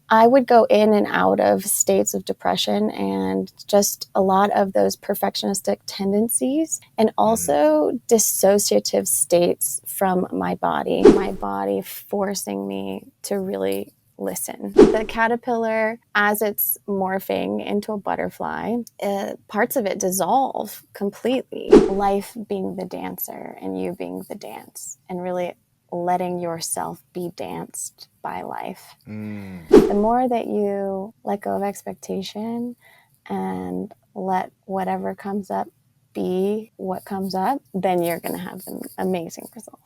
I would go in and out of states of depression and just a lot of those perfectionistic tendencies, and also dissociative states from my body forcing me to really listen. The caterpillar, as it's morphing into a butterfly, parts of it dissolve completely. Life being the dancer and you being the dance, and really letting yourself be danced by life. The more that you let go of expectation and let whatever comes up be what comes up, then you're going to have an amazing result.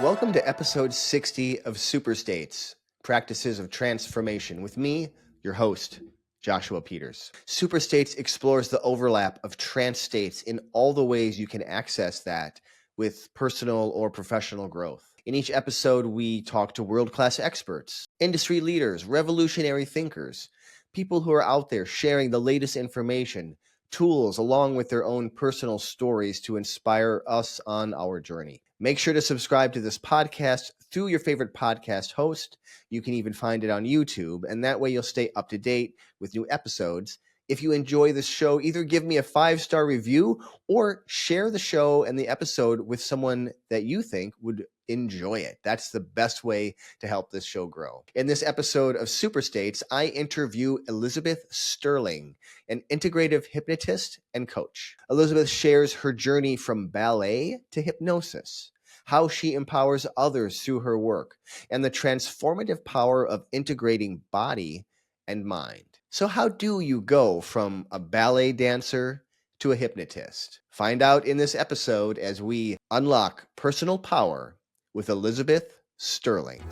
Welcome to episode 60 of Super States, Practices of Transformation, with me, your host, Joshua Peters. Super States explores the overlap of trance states in all the ways you can access that with personal or professional growth. In each episode, we talk to world-class experts, industry leaders, revolutionary thinkers, people who are out there sharing the latest information, tools, along with their own personal stories to inspire us on our journey. Make sure to subscribe to this podcast through your favorite podcast host. You can even find it on YouTube, and that way you'll stay up to date with new episodes. If you enjoy this show, either give me a 5-star review or share the show and the episode with someone that you think would enjoy it. That's the best way to help this show grow. In this episode of Super States, I interview Elizabeth Sterling, an integrative hypnotist and coach. Elizabeth shares her journey from ballet to hypnosis, how she empowers others through her work, and the transformative power of integrating body and mind. So how do you go from a ballet dancer to a hypnotist? Find out in this episode as we unlock personal power with Elizabeth Sterling.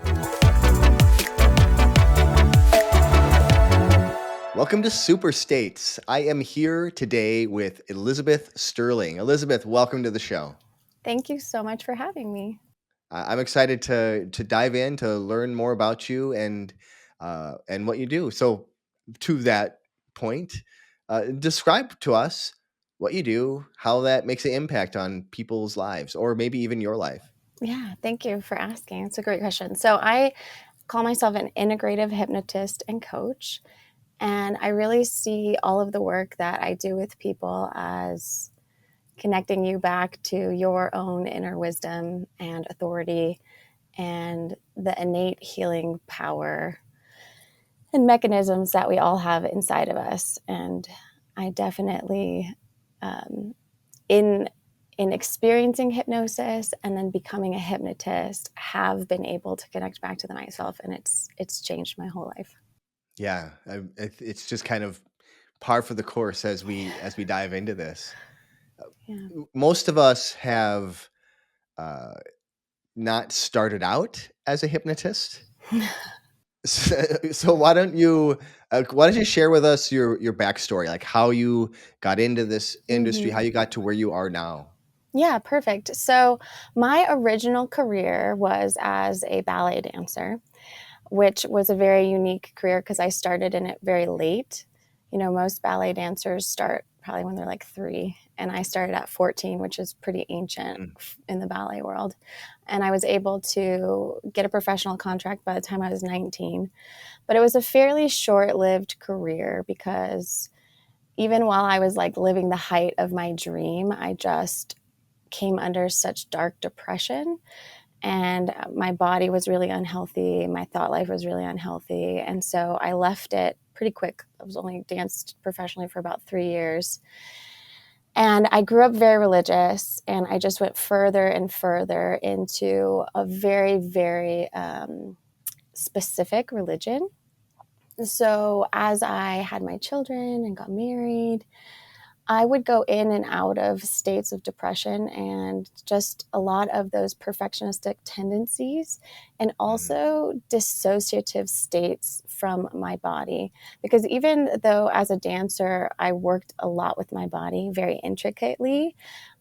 Welcome to Super States. I am here today with Elizabeth Sterling. Elizabeth, welcome to the show. Thank you so much for having me. I'm excited to dive in, to learn more about you and what you do. So to that point, describe to us what you do, how that makes an impact on people's lives, or maybe even your life. Yeah, thank you for asking. It's a great question. So I call myself an integrative hypnotist and coach, and I really see all of the work that I do with people as connecting you back to your own inner wisdom and authority and the innate healing power and mechanisms that we all have inside of us. And I definitely, in experiencing hypnosis and then becoming a hypnotist, have been able to connect back to myself, and it's changed my whole life. Yeah, it's just kind of par for the course as we dive into this. Yeah. Most of us have not started out as a hypnotist. So why don't you share with us your backstory, like how you got into this industry, how you got to where you are now? Yeah, perfect. So my original career was as a ballet dancer, which was a very unique career because I started in it very late. You know, most ballet dancers start probably when they're like 3, and I started at 14, which is pretty ancient in the ballet world. And I was able to get a professional contract by the time I was 19. But it was a fairly short-lived career because even while I was like living the height of my dream, I just came under such dark depression, and my body was really unhealthy. My thought life was really unhealthy. And so I left it pretty quick. I was only danced professionally for about 3 years. And I grew up very religious, and I just went further and further into a very, very specific religion. So as I had my children and got married, I would go in and out of states of depression and just a lot of those perfectionistic tendencies, and also dissociative states from my body. Because even though as a dancer, I worked a lot with my body very intricately,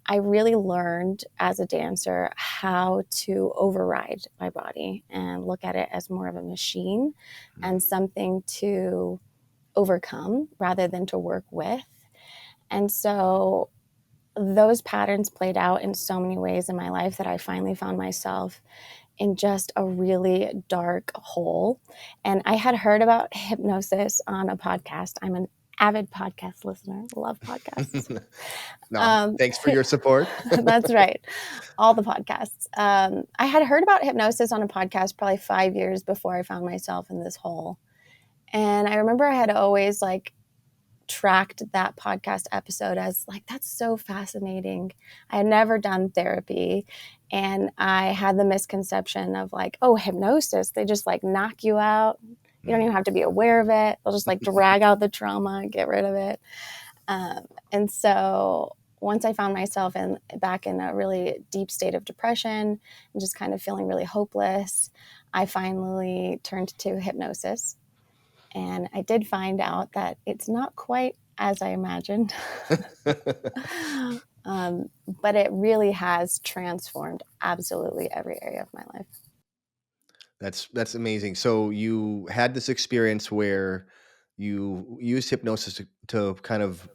I really learned as a dancer how to override my body and look at it as more of a machine and something to overcome rather than to work with. And so those patterns played out in so many ways in my life that I finally found myself in just a really dark hole. And I had heard about hypnosis on a podcast. I'm an avid podcast listener, love podcasts. No, Um, thanks for your support. that's right. All the podcasts. I had heard about hypnosis on a podcast probably 5 years before I found myself in this hole. And I remember I had always like tracked that podcast episode as like, that's so fascinating. I had never done therapy. And I had the misconception of like, oh, hypnosis, they just like knock you out. You don't even have to be aware of it. They'll just like drag out the trauma and get rid of it. And so once I found myself back in a really deep state of depression and just kind of feeling really hopeless, I finally turned to hypnosis. And I did find out that it's not quite as I imagined, but it really has transformed absolutely every area of my life. That's amazing. So you had this experience where you used hypnosis to kind of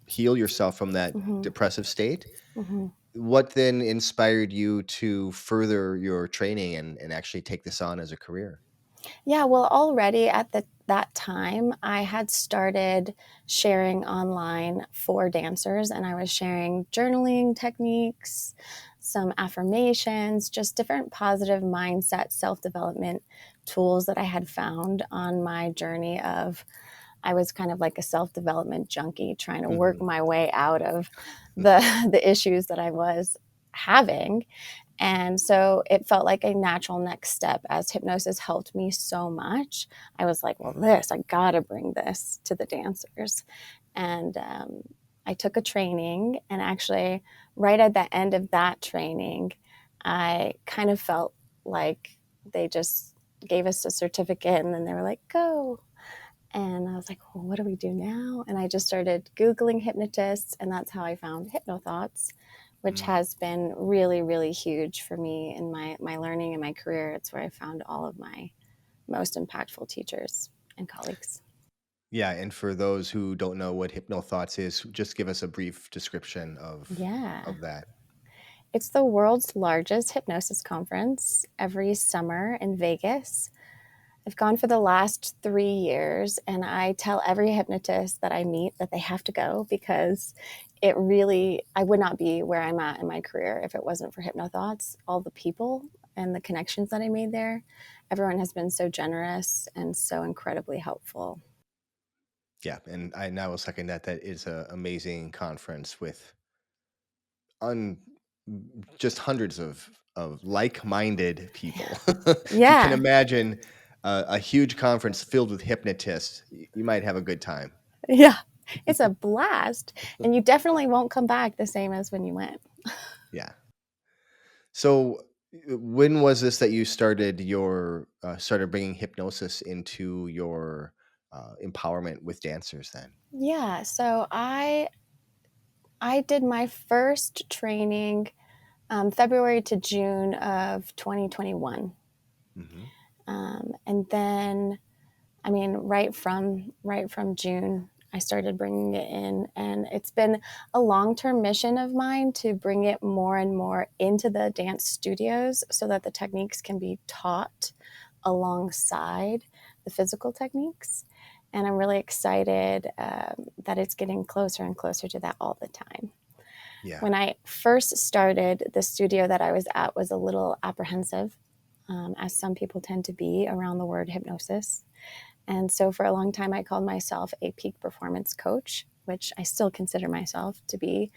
heal yourself from that Mm-hmm. depressive state. Mm-hmm. What then inspired you to further your training and actually take this on as a career? Yeah, well, already at that time, I had started sharing online for dancers, and I was sharing journaling techniques, some affirmations, just different positive mindset, self development tools that I had found on my journey of. I was kind of like a self development junkie trying to work Mhm. my way out of the issues that I was having. And so it felt like a natural next step as hypnosis helped me so much. I was like, well, I gotta bring this to the dancers. And I took a training, and actually, right at the end of that training, I kind of felt like they just gave us a certificate and then they were like, go. And I was like, well, what do we do now? And I just started Googling hypnotists, and that's how I found Hypnothoughts, which Mm. has been really, really huge for me in my learning and my career. It's where I found all of my most impactful teachers and colleagues. Yeah, and for those who don't know what Hypnothoughts is, just give us a brief description Yeah. of that. It's the world's largest hypnosis conference every summer in Vegas. I've gone for the last 3 years, and I tell every hypnotist that I meet that they have to go because I would not be where I'm at in my career if it wasn't for Hypnothoughts. All the people and the connections that I made there, everyone has been so generous and so incredibly helpful. Yeah, and I will second that. That is an amazing conference with un just hundreds of like-minded people. If you can Yeah, imagine a huge conference filled with hypnotists, you might have a good time. yeah. It's a blast. And you definitely won't come back the same as when you went. Yeah. So, when was this that you started bringing hypnosis into your empowerment with dancers? Then. Yeah, so I did my first training February to June of 2021. Hmm. And then, I mean, right from June, I started bringing it in, and it's been a long-term mission of mine to bring it more and more into the dance studios so that the techniques can be taught alongside the physical techniques. And I'm really excited that it's getting closer and closer to that all the time. Yeah. When I first started, the studio that I was at was a little apprehensive, as some people tend to be around the word hypnosis. And so for a long time, I called myself a peak performance coach, which I still consider myself to be.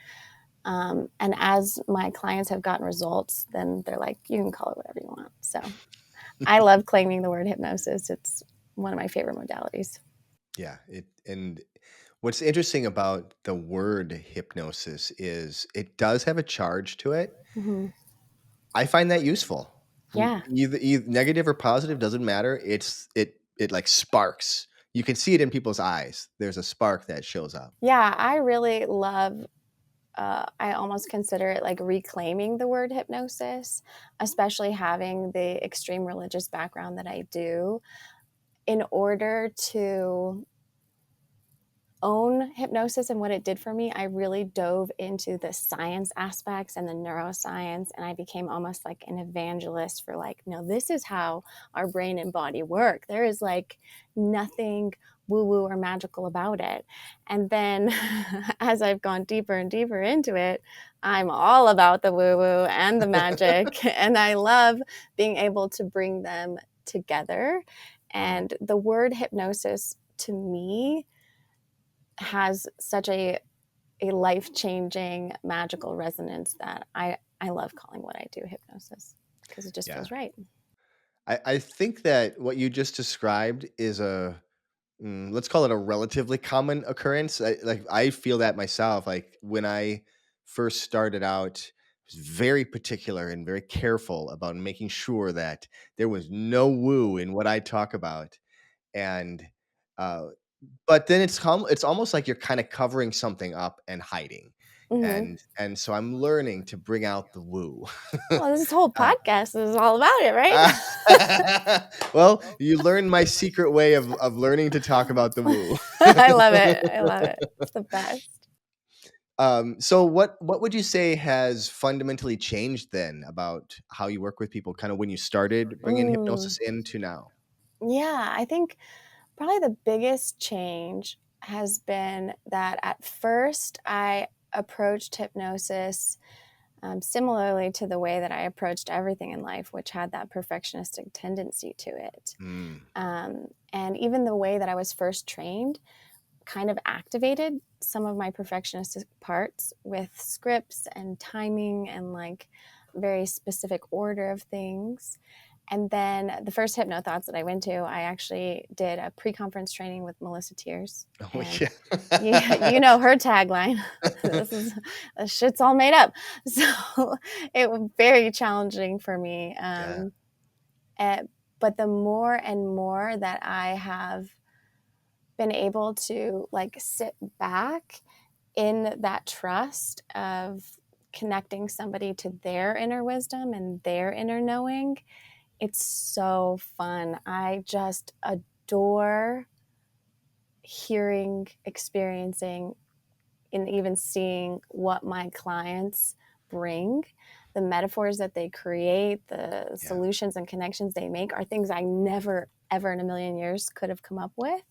And as my clients have gotten results, then they're like, you can call it whatever you want. So I love claiming the word hypnosis. It's one of my favorite modalities. Yeah. And what's interesting about the word hypnosis is it does have a charge to it. Mm-hmm. I find that useful. Yeah. Either negative or positive doesn't matter. It like sparks. You can see it in people's eyes. There's a spark that shows up. Yeah. I really love I almost consider it like reclaiming the word hypnosis, especially having the extreme religious background that I do, in order to own hypnosis and what it did for me, I really dove into the science aspects and the neuroscience, and I became almost like an evangelist for like, no, this is how our brain and body work. There is like nothing woo-woo or magical about it. And then as I've gone deeper and deeper into it, I'm all about the woo-woo and the magic, and I love being able to bring them together. And the word hypnosis to me has such a life-changing magical resonance that I love calling what I do hypnosis because it just Yeah. feels right. I think that what you just described is let's call it a relatively common occurrence. I feel that myself. Like when I first started out, I was very particular and very careful about making sure that there was no woo in what I talk about. And uh, but then it's almost like you're kind of covering something up and hiding. Mm-hmm. And so I'm learning to bring out the woo. Well, this whole uh, podcast is all about it, right? well, you learned my secret way of learning to talk about the woo. I love it. I love it. It's the best. So what would you say has fundamentally changed then about how you work with people, kind of when you started bringing Mm, hypnosis into now? yeah, I think probably the biggest change has been that at first I approached hypnosis similarly to the way that I approached everything in life, which had that perfectionistic tendency to it. Mm, And even the way that I was first trained kind of activated some of my perfectionistic parts with scripts and timing and like very specific order of things. And then the first hypnothoughts that I went to, I actually did a pre-conference training with Melissa Tears. oh And you yeah. know her tagline. This is shit's all made up. So it was very challenging for me. Yeah, But the more and more that I have been able to like sit back in that trust of connecting somebody to their inner wisdom and their inner knowing, it's so fun. I just adore hearing, experiencing, and even seeing what my clients bring. The metaphors that they create, the yeah. solutions and connections they make are things I never, ever in a million years could have come up with.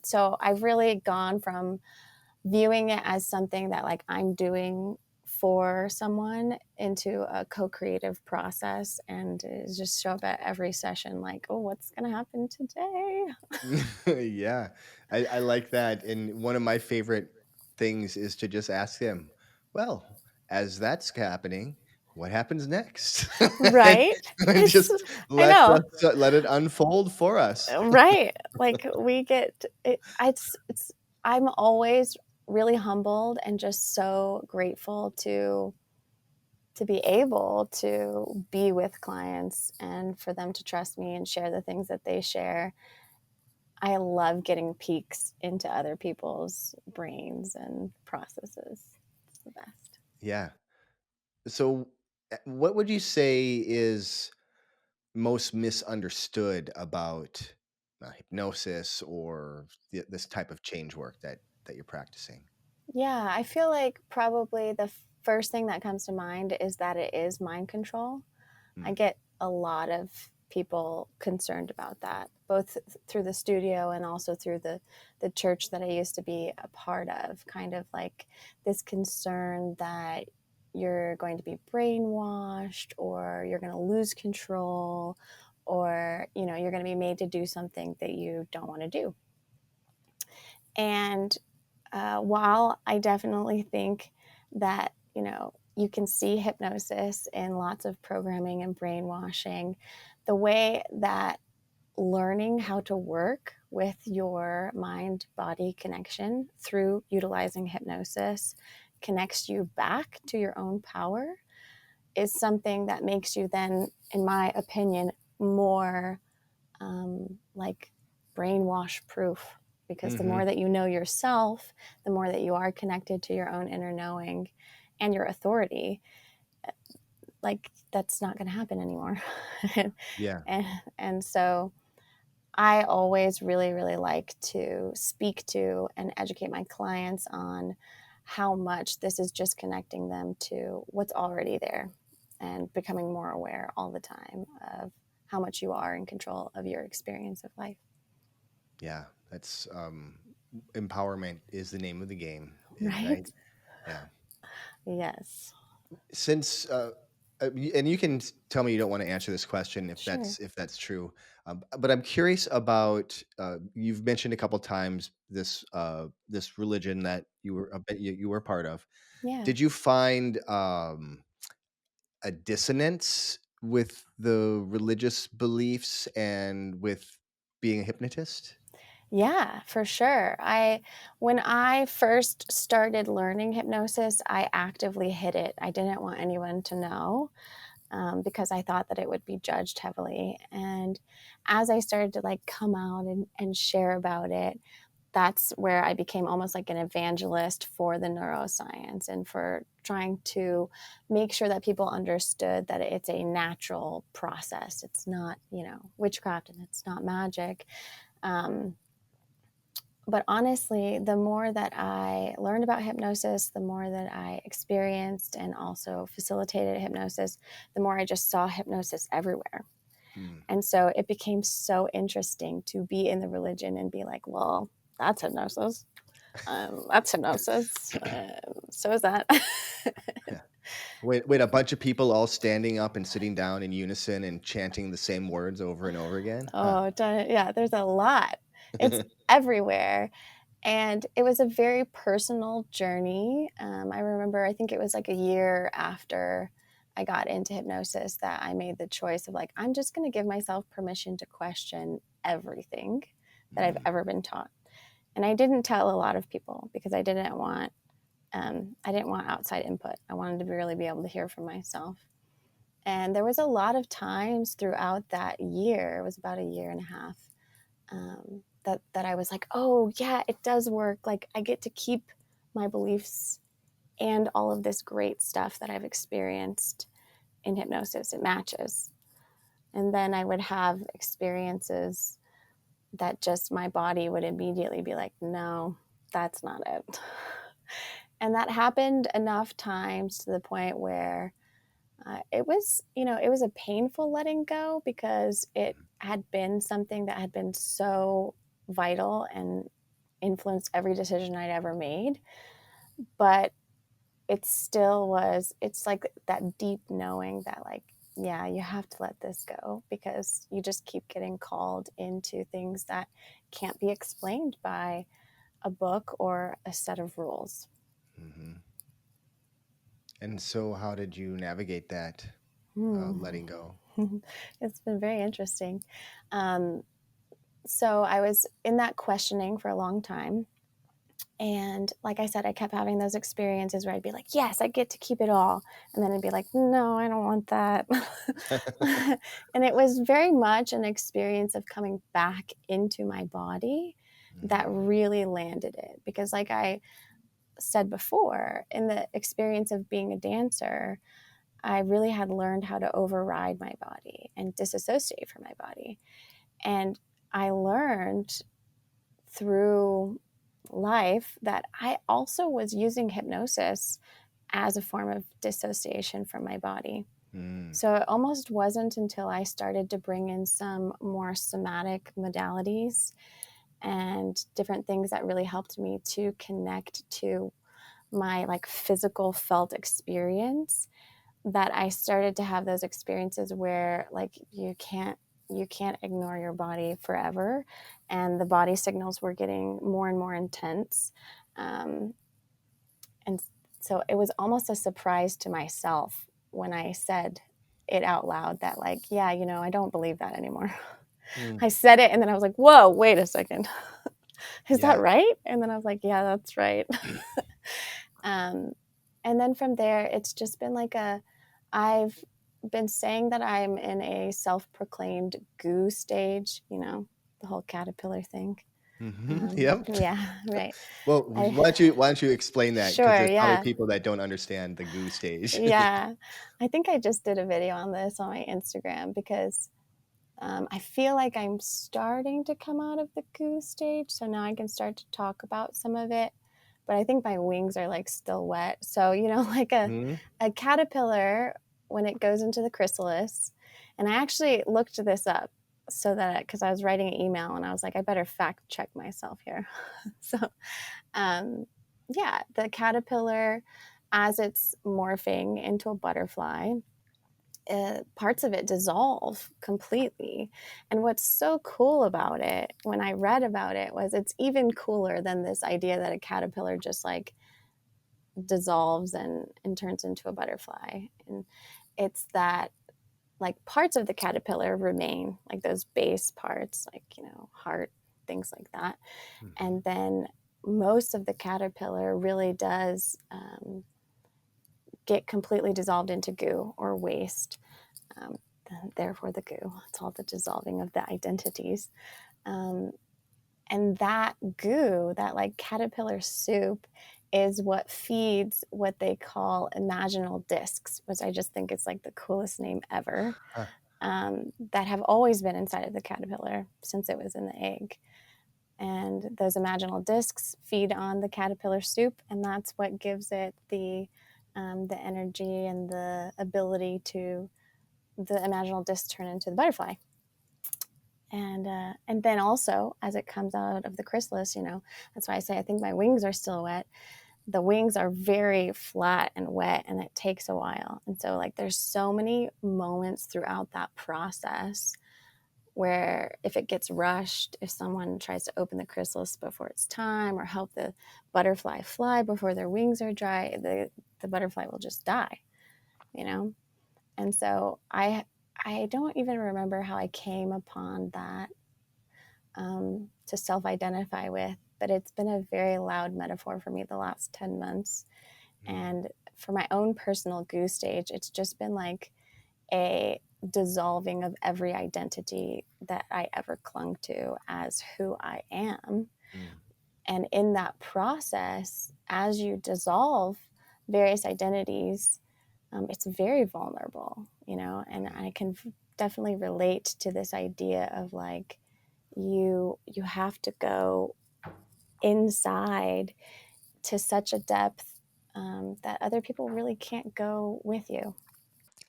So I've really gone from viewing it as something that like I'm doing for someone into a co-creative process, and just show up at every session like, oh, what's going to happen today? Yeah, I like that. And one of my favorite things is to just ask them, well, as that's happening, what happens next? and, Right. and It's, just I know. let it unfold for us. Right. Like we get it. It's I'm always really humbled and just so grateful to be able to be with clients and for them to trust me and share the things that they share. I love getting peeks into other people's brains and processes. It's the best. Yeah. So, what would you say is most misunderstood about hypnosis or this type of change work that you're practicing? Yeah, I feel like probably the first thing that comes to mind is that it is mind control. I Mm, get a lot of people concerned about that, both through the studio and also through the church that I used to be a part of. Kind of like this concern that you're going to be brainwashed, or you're going to lose control, or you're going to be made to do something that you don't want to do. And while I definitely think that, you can see hypnosis in lots of programming and brainwashing, the way that learning how to work with your mind body connection through utilizing hypnosis connects you back to your own power is something that makes you then, in my opinion, more like brainwash proof, because the hmm more that you know yourself, the more that you are connected to your own inner knowing and your authority, like that's not going to happen anymore. Yeah. and, and so I always really, really like to speak to and educate my clients on how much this is just connecting them to what's already there and becoming more aware all the time of how much you are in control of your experience of life. Yeah, that's empowerment is the name of the game, Right? right? Yeah. Yes. Since and you can tell me you don't want to answer this question Sure. if that's true, but I'm curious about you've mentioned a couple times this religion that you were part of. Yeah. Did you find a dissonance with the religious beliefs and with being a hypnotist? Yeah, for sure. When I first started learning hypnosis, I actively hid it. I didn't want anyone to know, because I thought that it would be judged heavily. And as I started to like come out and share about it, that's where I became almost like an evangelist for the neuroscience and for trying to make sure that people understood that it's a natural process. It's not, witchcraft, and it's not magic. Um, but honestly, the more that I learned about hypnosis, the more that I experienced and also facilitated hypnosis, the more I just saw hypnosis everywhere. Hmm. And so it became so interesting to be in the religion and be like, well, that's hypnosis. That's hypnosis. So is that. Yeah. Wait, a bunch of people all standing up and sitting down in unison and chanting the same words over and over again? Huh. Oh, yeah, there's a lot. It's everywhere. And it was a very personal journey. I remember, I think it was like a year after I got into hypnosis that I made the choice of like, I'm just going to give myself permission to question everything that I've Mm, ever been taught. And I didn't tell a lot of people because I didn't want outside input. I wanted to really be able to hear from myself. And there was a lot of times throughout that year, it was about a year and a half, that I was like, oh yeah, it does work. Like I get to keep my beliefs and all of this great stuff that I've experienced in hypnosis. It matches. And then I would have experiences that just my body would immediately be like, no, that's not it. And that happened enough times to the point where it was a painful letting go because it had been something that had been so vital and influenced every decision I'd ever made. But it still was, it's like that deep knowing that, like, yeah, you have to let this go because you just keep getting called into things that can't be explained by a book or a set of rules. mhm. And so, how did you navigate that Hmm. letting go? It's been very interesting. Um, so I was in that questioning for a long time. And like I said, I kept having those experiences where I'd be like, yes, I get to keep it all. And then I'd be like, no, I don't want that. And it was very much an experience of coming back into my body that Mm, really landed it. Because, like I said before, in the experience of being a dancer, I really had learned how to override my body and disassociate from my body. And I learned through life that I also was using hypnosis as a form of dissociation from my body. mm, So it almost wasn't until I started to bring in some more somatic modalities and different things that really helped me to connect to my like physical felt experience that I started to have those experiences where like you can't ignore your body forever, and the body signals were getting more and more intense, um, and so it was almost a surprise to myself when I said it out loud that like, yeah, I don't believe that anymore. mm. I said it and then I was like, whoa, wait a second. Is that Yeah. right? And then I was like, yeah, that's right. Um, and then from there, it's just been like I've been saying that I'm in a self proclaimed goo stage, the whole caterpillar thing. Yep. Yeah, right. Well, I, why don't you explain that? Because sure, there's probably yeah. people that don't understand the goo stage. Yeah. I think I just did a video on this on my Instagram because I feel like I'm starting to come out of the goo stage, so now I can start to talk about some of it. But I think my wings are like still wet. So, like Mhm. a caterpillar when it goes into the chrysalis, and I actually looked this up so that because I was writing an email and I was like, I better fact check myself here. So, um, yeah, the caterpillar, as it's morphing into a butterfly, parts of it dissolve completely. And what's so cool about it, when I read about it, was it's even cooler than this idea that a caterpillar just like dissolves and turns into a butterfly. And it's that like parts of the caterpillar remain, like those base parts, like, heart, things like that. Mhm. And then most of the caterpillar really does get completely dissolved into goo or waste. Um, Therefore, the goo. It's all the dissolving of the identities. Um, and that goo, that like caterpillar soup, is what feeds what they call imaginal discs, which I just think is like the coolest name ever, Huh. that have always been inside of the caterpillar since it was in the egg. And those imaginal discs feed on the caterpillar soup, and that's what gives it the energy and the ability to the imaginal disc turn into the butterfly. And then also as it comes out of the chrysalis, that's why I say I think my wings are still wet. The wings are very flat and wet, and it takes a while. And so like there's so many moments throughout that process where if it gets rushed, if someone tries to open the chrysalis before it's time or help the butterfly fly before their wings are dry, the butterfly will just die, you know? And so I don't even remember how I came upon that to self identify with, but it's been a very loud metaphor for me the last 10 months. Mm. And for my own personal goo stage, it's just been like a dissolving of every identity that I ever clung to as who I am. Mm. And in that process, as you dissolve various identities, it's very vulnerable, and Mhm. I can definitely relate to this idea of like you have to go inside to such a depth that other people really can't go with you.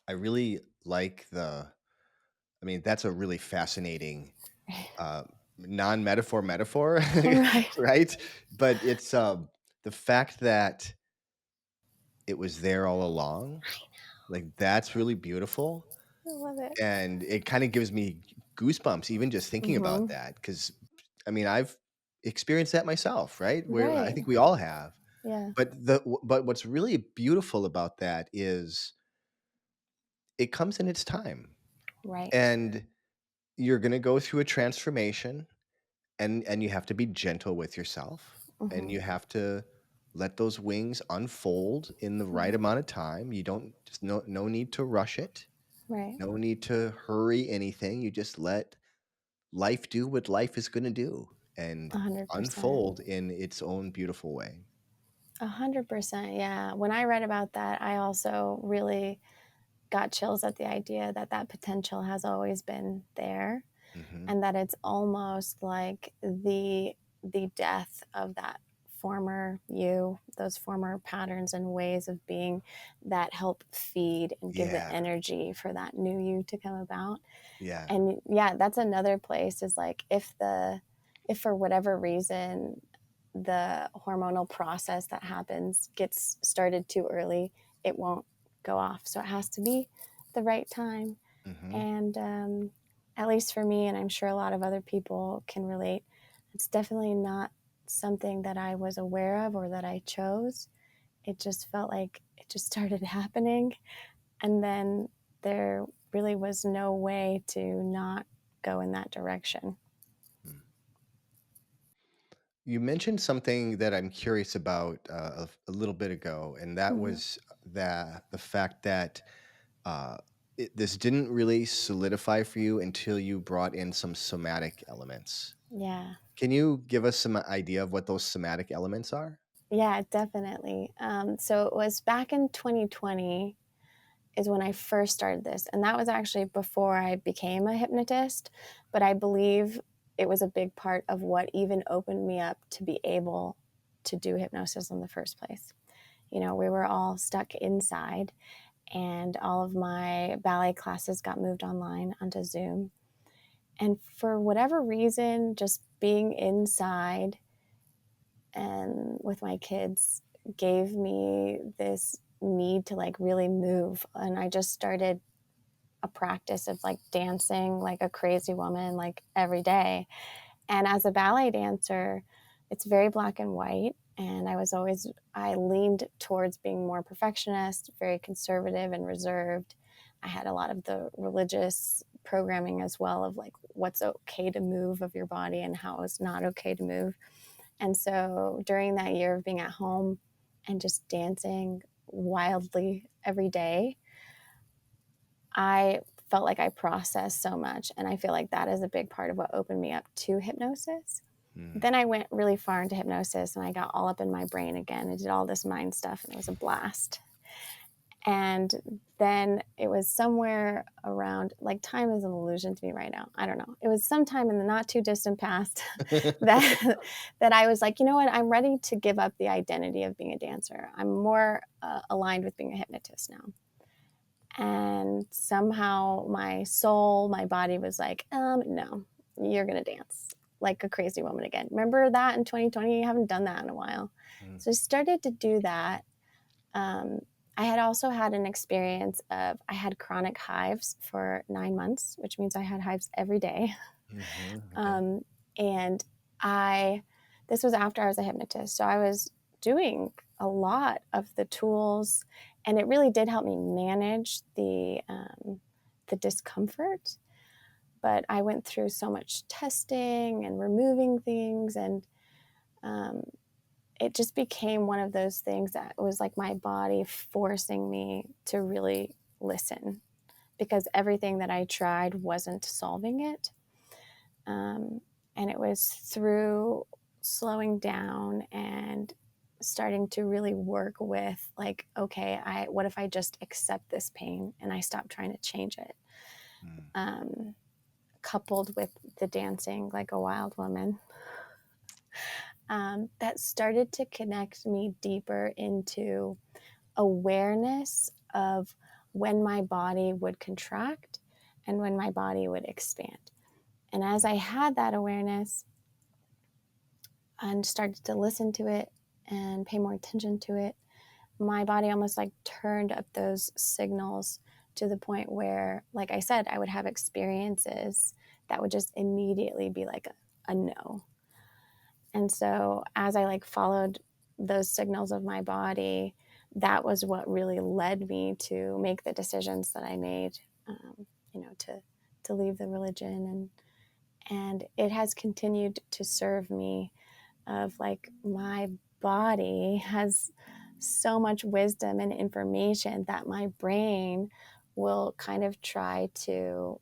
I really like that's a really fascinating uh, non-metaphor metaphor, Right. right? But it's the fact that it was there all along, like that's really beautiful. I love it. And it kind of gives me goosebumps even just thinking about Hmm. that. Because I've experienced that myself, right? Where I Right. think we all have. Yeah. But what's really beautiful about that is it comes in its time. Right. And you're gonna go through a transformation, and you have to be gentle with yourself, and Hmm. you have to let those wings unfold in the right Hmm. amount of time. You don't just no need to rush it, Right. no need to hurry anything. You just let life do what life is gonna do and 100%. unfold in its own beautiful way. 100%. Yeah. When I read about that, I also really got chills at the idea that that potential has always been there, Mhm. and that it's almost like the death of that former you, those former patterns and ways of being that help feed and give the Yeah, energy for that new you to come about. yeah. And yeah, that's another place is like if for whatever reason the hormonal process that happens gets started too early, it won't go off. So it has to be the right time. Mhm. And at least for me, and I'm sure a lot of other people can relate, it's definitely not something that I was aware of or that I chose. It just felt like it just started happening. And then there really was no way to not go in that direction. Mm. You mentioned something that I'm curious about a little bit ago, and that Hmm. was the fact that uh, this didn't really solidify for you until you brought in some somatic elements. Yeah. Can you give us some idea of what those somatic elements are? Yeah, definitely. So it was back in 2020. is when I first started this. And that was actually before I became a hypnotist. But I believe it was a big part of what even opened me up to be able to do hypnosis in the first place. We were all stuck inside, and all of my ballet classes got moved online onto Zoom. And for whatever reason, just being inside and with my kids gave me this need to like really move. And I just started a practice of like dancing like a crazy woman, like every day. And as a ballet dancer, it's very black and white. And I leaned towards being more perfectionist, very conservative and reserved. I had a lot of the religious programming as well of like what's okay to move of your body and how it's not okay to move. And so during that year of being at home and just dancing wildly every day, I felt like I processed so much. And I feel like that is a big part of what opened me up to hypnosis. Then I went really far into hypnosis and I got all up in my brain again. I did all this mind stuff and it was a blast. And then it was somewhere around, like time is an illusion to me right now. I don't know. It was sometime in the not too distant past that that I was like, you know what? I'm ready to give up the identity of being a dancer. I'm more aligned with being a hypnotist now. And somehow my soul, my body was like, no, you're going to dance like a crazy woman again. Remember that in 2020? You haven't done that in a while. So I started to do that. I had also had an experience of, I had chronic hives for 9 months, which means I had hives every day. Okay. And this was after I was a hypnotist. So I was doing a lot of the tools, and it really did help me manage the discomfort. But I went through so much testing and removing things, and it just became one of those things that was like my body forcing me to really listen, because everything that I tried wasn't solving it. And it was through slowing down and starting to really work with like, okay, what if I just accept this pain and I stop trying to change it? Coupled with the dancing like a wild woman, that started to connect me deeper into awareness of when my body would contract and when my body would expand. And as I had that awareness and started to listen to it and pay more attention to it, my body almost like turned up those signals to the point where, like I said, I would have experiences that would just immediately be like a no. And so as I like followed those signals of my body, that was what really led me to make the decisions that I made, to leave the religion. And it has continued to serve me of like, my body has so much wisdom and information that my brain will kind of try to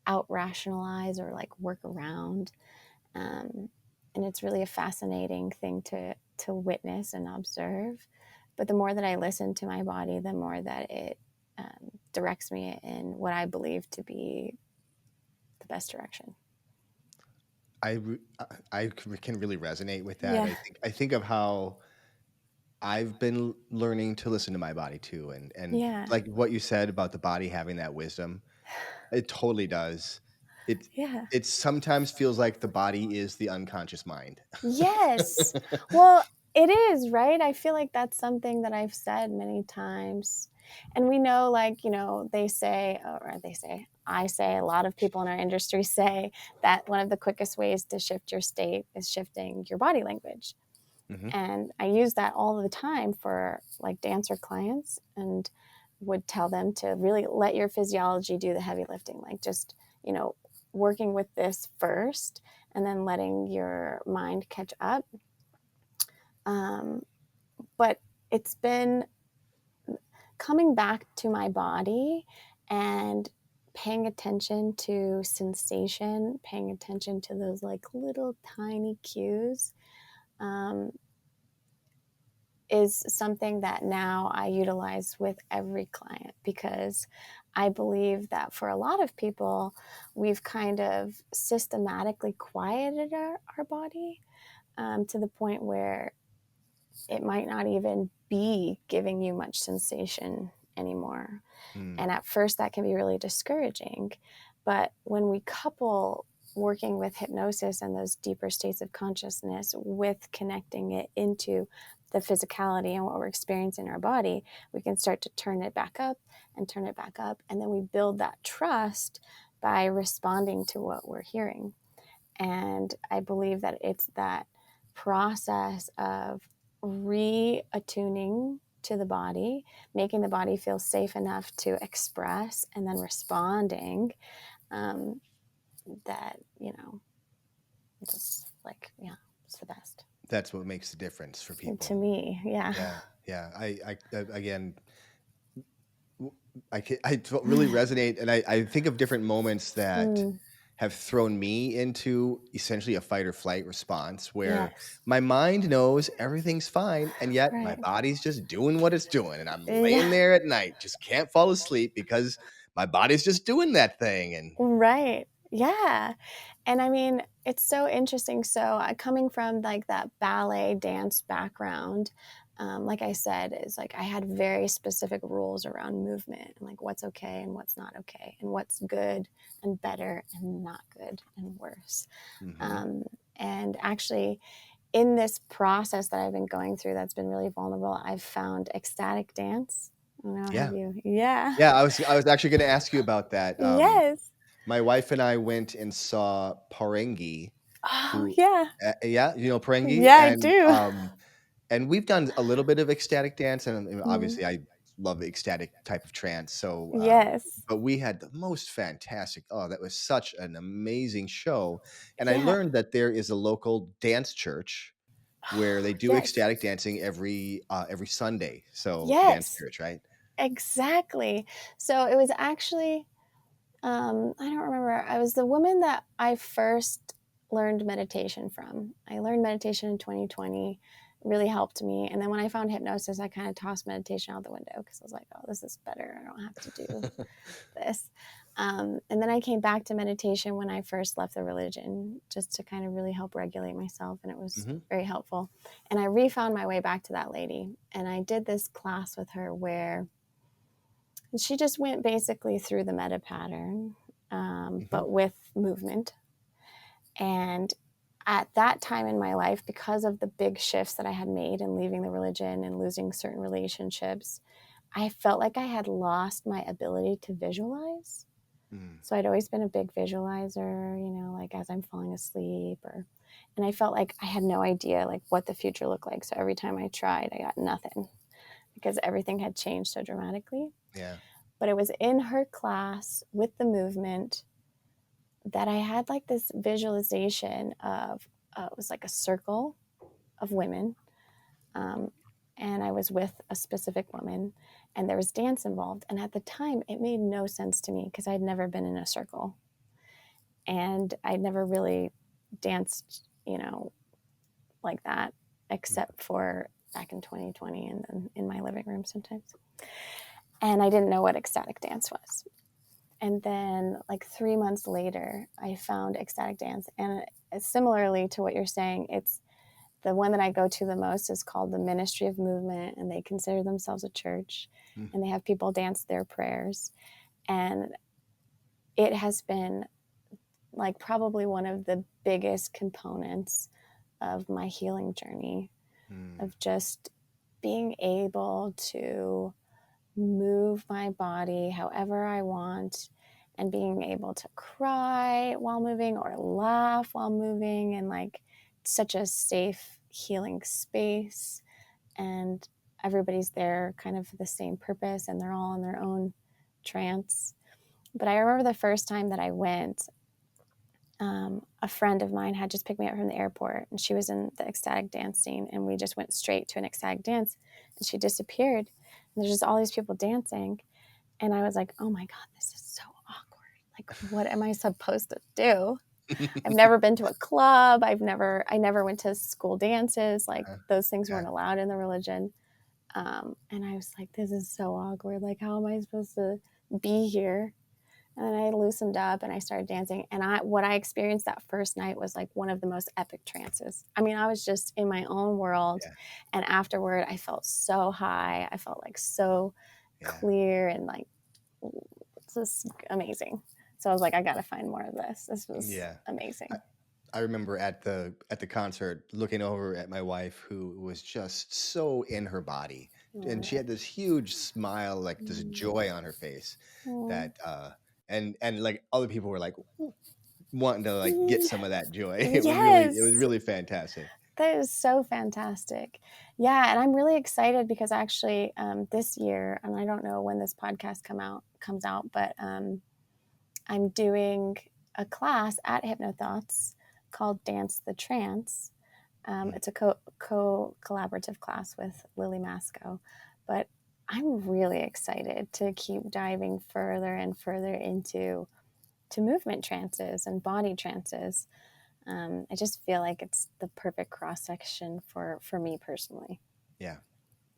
out rationalize or like work around. And it's really a fascinating thing to witness and observe. But the more that I listen to my body, the more that it directs me in what I believe to be the best direction. I can really resonate with that. Yeah. I think of how I've been learning to listen to my body too, and Yeah. like what you said about the body having that wisdom, it totally does. It Yeah. it sometimes feels like the body is the unconscious mind. Yes. Well, it is, right? I feel like that's something that I've said many times. And we know, like, I say, a lot of people in our industry say that one of the quickest ways to shift your state is shifting your body language. Mhm. And I use that all the time for like dancer clients, and would tell them to really let your physiology do the heavy lifting, like just, working with this first and then letting your mind catch up. But it's been coming back to my body and paying attention to sensation, paying attention to those like little tiny cues. is something that now I utilize with every client, because I believe that for a lot of people, we've kind of systematically quieted our body to the point where it might not even be giving you much sensation anymore. And at first, that can be really discouraging. But when we couple working with hypnosis and those deeper states of consciousness with connecting it into the physicality and what we're experiencing in our body, we can start to turn it back up and turn it back up. And then we build that trust by responding to what we're hearing. And I believe that it's that process of reattuning to the body, making the body feel safe enough to express, and then responding, that, just like, yeah, it's the best. That's what makes the difference for people. To me, yeah. Yeah. Again, I really resonate, and I think of different moments that have thrown me into essentially a fight or flight response where my mind knows everything's fine, and yet my body's just doing what it's doing, and I'm laying there at night, just can't fall asleep because my body's just doing that thing. And right. Yeah. And I mean, it's so interesting. So coming from like that ballet dance background, like I said, is like I had very specific rules around movement and like what's okay and what's not okay and what's good and better and not good and worse. And actually, in this process that I've been going through that's been really vulnerable, I've found ecstatic dance. I don't know, have you? Yeah. Yeah, I was actually going to ask you about that. Yes. My wife and I went and saw Parengi, Oh, who, yeah. yeah, you know Parengi, Yeah, I do. and we've done a little bit of ecstatic dance, and obviously I love the ecstatic type of trance. So, Yes. but we had the most fantastic. Oh, that was such an amazing show, and I Yeah. learned that there is a local dance church where they do Yes. ecstatic dancing every Sunday. So dance Yes. church, right? Exactly. So it was actually, I don't remember. I was the woman that I first learned meditation from. I learned meditation in 2020. It really helped me. And then when I found hypnosis, I kind of tossed meditation out the window because I was like, oh, this is better. I don't have to do this. And then I came back to meditation when I first left the religion, just to kind of really help regulate myself. And it was very helpful. And I refound my way back to that lady. And I did this class with her where she just went basically through the meta pattern, but with movement. And at that time in my life, because of the big shifts that I had made in leaving the religion and losing certain relationships, I felt like I had lost my ability to visualize. So I'd always been a big visualizer, like as I'm falling asleep, and I felt like I had no idea like what the future looked like. So every time I tried, I got nothing because everything had changed so dramatically. Yeah. But it was in her class with the movement that I had like this visualization of, it was like a circle of women. And I was with a specific woman, and there was dance involved. And at the time, it made no sense to me because I'd never been in a circle. And I'd never really danced, like that, except for back in 2020 and then in my living room sometimes. And I didn't know what ecstatic dance was. And then like 3 months later, I found ecstatic dance. And similarly to what you're saying, it's the one that I go to the most is called the Ministry of Movement, and they consider themselves a church, and they have people dance their prayers. And it has been like probably one of the biggest components of my healing journey, of just being able to move my body however I want, and being able to cry while moving or laugh while moving, and like such a safe healing space. And everybody's there kind of for the same purpose, and they're all in their own trance. But I remember the first time that I went, a friend of mine had just picked me up from the airport, and she was in the ecstatic dance scene, and we just went straight to an ecstatic dance, and she disappeared. And there's just all these people dancing, and I was like, oh my God, this is so awkward. Like, what am I supposed to do? I've never been to a club. I never went to school dances. Like, those things weren't allowed in the religion. And I was like, this is so awkward. Like, how am I supposed to be here? And then I loosened up and I started dancing. And what I experienced that first night was like one of the most epic trances. I mean, I was just in my own world. Yeah. And afterward, I felt so high. I felt like so Yeah. clear and like it's just amazing. So I was like, I got to find more of this. This was Yeah. amazing. I remember at the concert looking over at my wife, who was just so in her body, and she had this huge smile, like this joy on her face, that and like other people were like wanting to like get some of that joy. It was Yes, really fantastic. that is so fantastic. Yeah, and I'm really excited because actually this year, and I don't know when this podcast comes out, but I'm doing a class at Hypnothoughts called Dance the Trance. It's a collaborative class with Lily Masco, but I'm really excited to keep diving further and further into movement trances and body trances. I just feel like it's the perfect cross section for me personally. Yeah,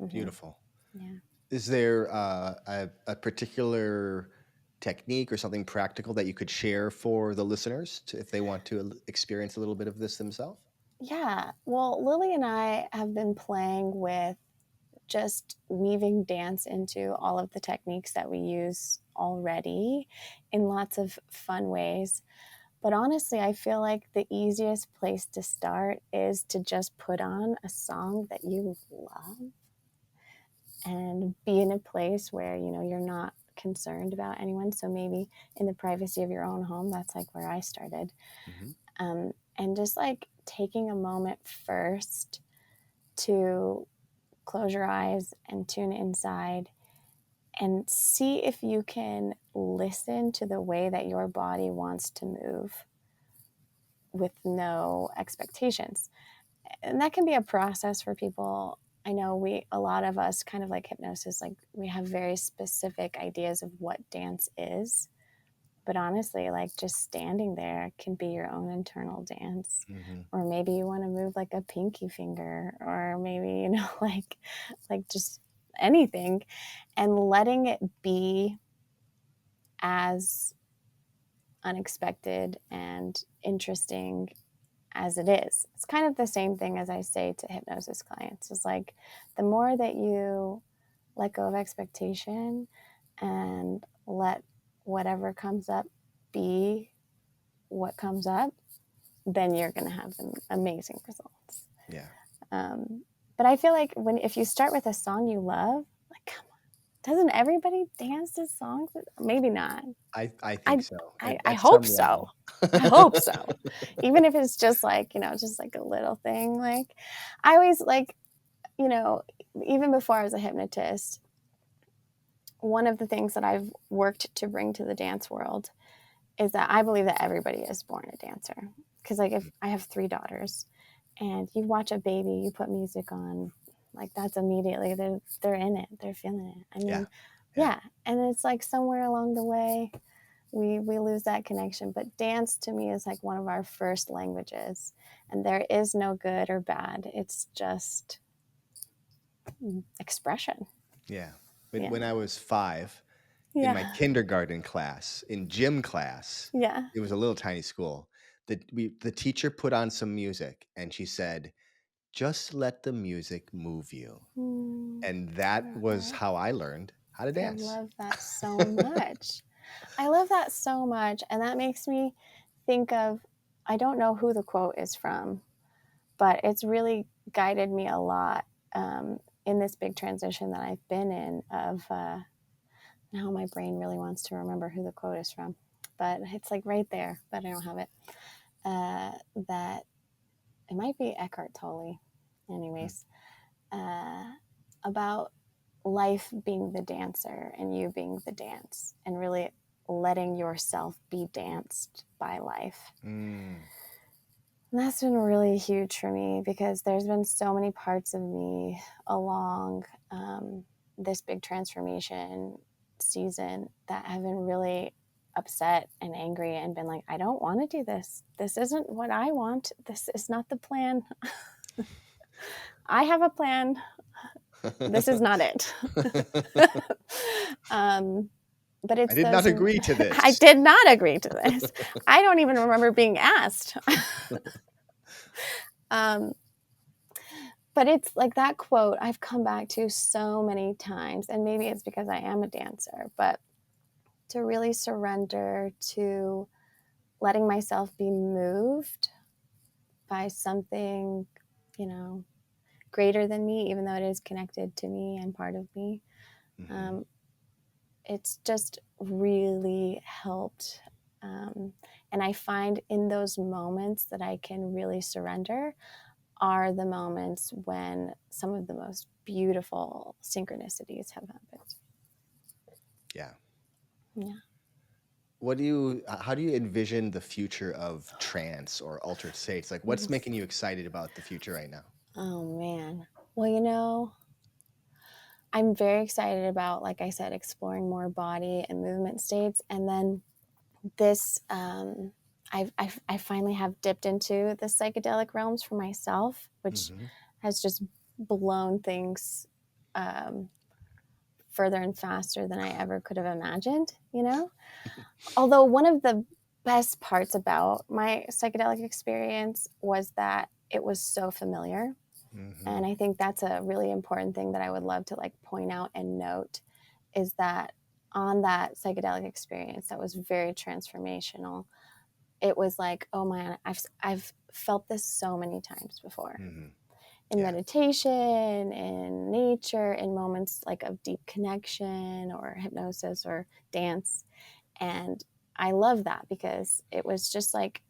Mm-hmm. beautiful. Yeah. Is there a particular technique or something practical that you could share for the listeners if they want to experience a little bit of this themselves? Yeah. Well, Lily and I have been playing with just weaving dance into all of the techniques that we use already in lots of fun ways. But honestly, I feel like the easiest place to start is to just put on a song that you love and be in a place where, you're not concerned about anyone. So maybe in the privacy of your own home, that's like where I started. Mm-hmm. And just like taking a moment first to close your eyes and tune inside and see if you can listen to the way that your body wants to move with no expectations. And that can be a process for people. I know a lot of us, kind of like hypnosis, like we have very specific ideas of what dance is. But honestly, like just standing there can be your own internal dance. Mm-hmm. Or maybe you want to move like a pinky finger, or maybe, like just anything, and letting it be as unexpected and interesting as it is. It's kind of the same thing as I say to hypnosis clients. It's like the more that you let go of expectation and let whatever comes up be what comes up, then you're going to have amazing results. Yeah. But I feel like if you start with a song you love, like, come on, doesn't everybody dance to songs? Maybe not. I think I, so. I At hope some so. level. I hope so. Even if it's just like, just like a little thing. Like, I always like, even before I was a hypnotist, one of the things that I've worked to bring to the dance world is that I believe that everybody is born a dancer. Because, like, if I have 3 daughters and you watch a baby, you put music on, like, that's immediately, they're in it, they're feeling it. I Yeah. mean, yeah. And it's like somewhere along the way, we lose that connection. But dance to me is like one of our first languages. And there is no good or bad, it's just expression. Yeah. Yeah. When I was 5, in my Yeah. kindergarten class, in gym class, Yeah. it was a little tiny school. The teacher put on some music and she said, "Just let the music move you." And I that love was that. how I learned how to I dance. love that so much. I love that so much. And that makes me think of, I don't know who the quote is from, but it's really guided me a lot in this big transition that I've been in of now my brain really wants to remember who the quote is from, but it's like right there, but I don't have it. That it might be Eckhart Tolle, anyways, uh, about life being the dancer and you being the dance and really letting yourself be danced by life. Mm. And that's been really huge for me because there's been so many parts of me along this big transformation season that have been really upset and angry and been like, I don't want to do this. This isn't what I want. This is not the plan. I have a plan. This is not it. But I it's did not those, agree to this. I did not agree to this. I don't even remember being asked. um, but it's like that quote I've come back to so many times, and maybe it's because I am a dancer, but to really surrender to letting myself be moved by something, you know, greater than me, even though it is connected to me and part of me. Mm-hmm. It's just really helped. And I find in those moments that I can really surrender are the moments when some of the most beautiful synchronicities have happened. Yeah. Yeah. How do you envision the future of trance or altered states? Like, what's making you excited about the future right now? Oh, man. Well, I'm very excited about, like I said, exploring more body and movement states. And then this, I finally have dipped into the psychedelic realms for myself, which Mm-hmm. has just blown things um, further and faster than I ever could have imagined. Although one of the best parts about my psychedelic experience was that it was so familiar. Mm-hmm. And I think that's a really important thing that I would love to like point out and note is that on that psychedelic experience that was very transformational, it was like, oh man, I've felt this so many times before Mm-hmm. in Yeah. meditation, in nature, in moments like of deep connection or hypnosis or dance. And I love that because it was just like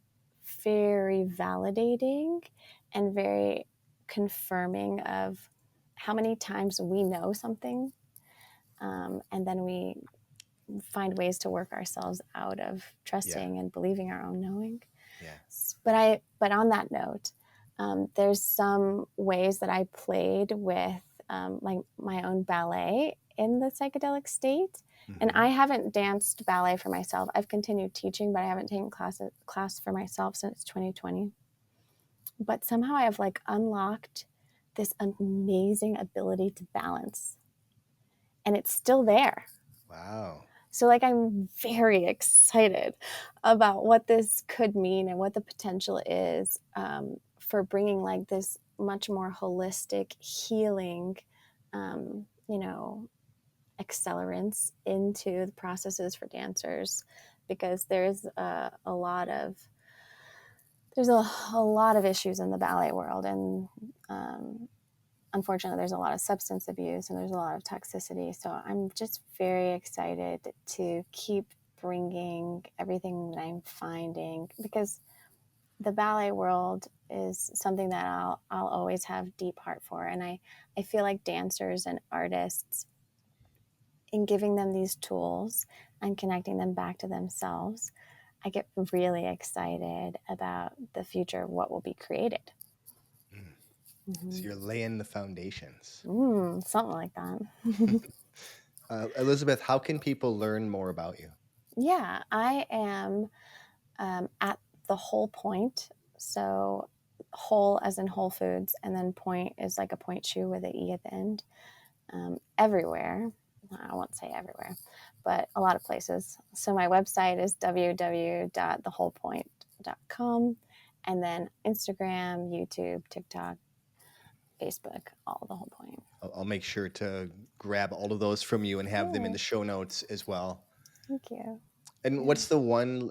very validating and very confirming of how many times we know something, and then we find ways to work ourselves out of Yeah. trusting and believing our own knowing. Yeah. But on that note, there's some ways that I played with like my own ballet in the psychedelic state. And Mm-hmm. I haven't danced ballet for myself. I've continued teaching, but I haven't taken class for myself since 2020. But somehow I have like unlocked this amazing ability to balance, and it's still there. Wow. So, like, I'm very excited about what this could mean and what the potential is for bringing like this much more holistic healing, you know, accelerants into the processes for dancers, because there's a lot of issues in the ballet world, and unfortunately, there's a lot of substance abuse and there's a lot of toxicity. So I'm just very excited to keep bringing everything that I'm finding, because the ballet world is something that I'll always have deep heart for. And I feel like dancers and artists, in giving them these tools and connecting them back to themselves, I get really excited about the future of what will be created. Mm. So Mm-hmm. you're laying the foundations. Something like that. Elizabeth, how can people learn more about you? Yeah, I am at the Whole Point. So, whole as in Whole Foods, and then point is like a point shoe with an E at the end. Everywhere. I won't say everywhere, but a lot of places. So, my website is www.thewholepoint.com. And then Instagram, YouTube, TikTok, Facebook, all the Whole Point. I'll make sure to grab all of those from you and have them in the Cool. show notes as well. Thank you. And Yeah. what's the one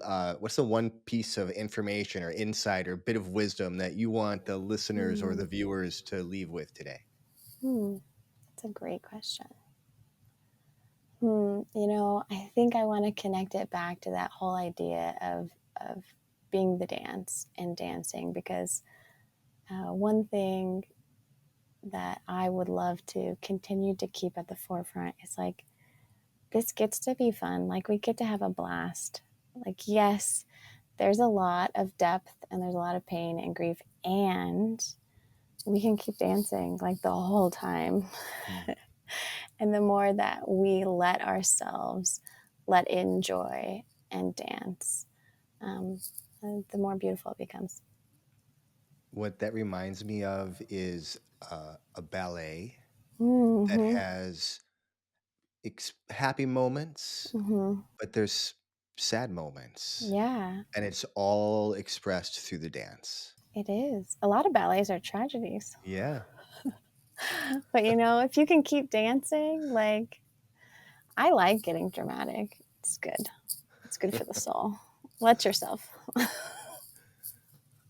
piece of information or insight or bit of wisdom that you want the listeners or the Mm. viewers to leave with today? That's a great question. I think I want to connect it back to that whole idea of being the dance and dancing, because one thing that I would love to continue to keep at the forefront is like, this gets to be fun. Like, we get to have a blast. Like, yes, there's a lot of depth and there's a lot of pain and grief, and we can keep dancing like the whole time. Mm. And the more that we let ourselves let in joy and dance, um, the more beautiful it becomes. What that reminds me of is a ballet that Mm-hmm. has happy moments, Mm-hmm. but there's sad moments, Yeah, and it's all expressed through the dance. it is. A lot of ballets are tragedies. Yeah. But if you can keep dancing, like, I like getting dramatic. It's good. It's good for the soul. Let yourself.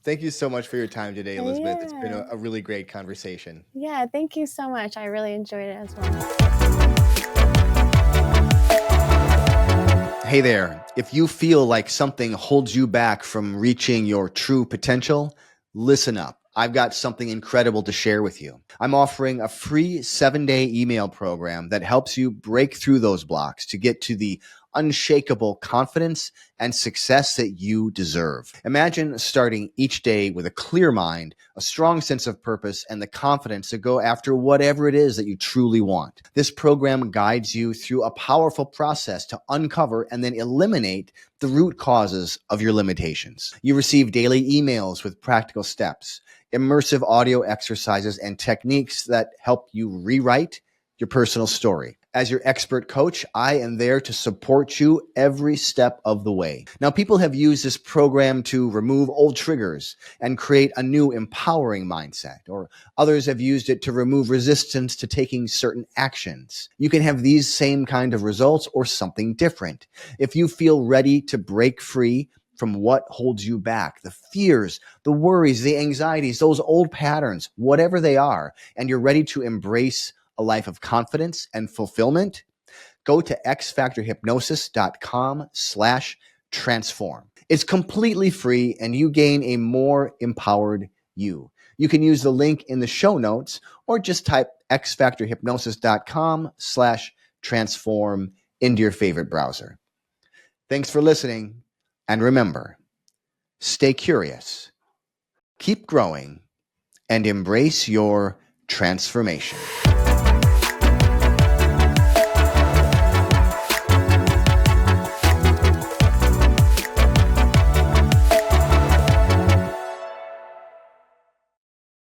Thank you so much for your time today, Elizabeth. It's been Yeah. a really great conversation. Yeah, thank you so much. I really enjoyed it as well. Hey there. If you feel like something holds you back from reaching your true potential, listen up. I've got something incredible to share with you. I'm offering a free 7-day email program that helps you break through those blocks to get to the unshakable confidence and success that you deserve. Imagine starting each day with a clear mind, a strong sense of purpose, and the confidence to go after whatever it is that you truly want. This program guides you through a powerful process to uncover and then eliminate the root causes of your limitations. You receive daily emails with practical steps, immersive audio exercises, and techniques that help you rewrite your personal story. As your expert coach, I am there to support you every step of the way. Now, people have used this program to remove old triggers and create a new empowering mindset, or others have used it to remove resistance to taking certain actions. You can have these same kind of results or something different. If you feel ready to break free from what holds you back, the fears, the worries, the anxieties, those old patterns, whatever they are, and you're ready to embrace a life of confidence and fulfillment, go to xfactorhypnosis.com/transform. It's completely free and you gain a more empowered you. You can use the link in the show notes or just type xfactorhypnosis.com/transform into your favorite browser. Thanks for listening. And remember, stay curious, keep growing, and embrace your transformation.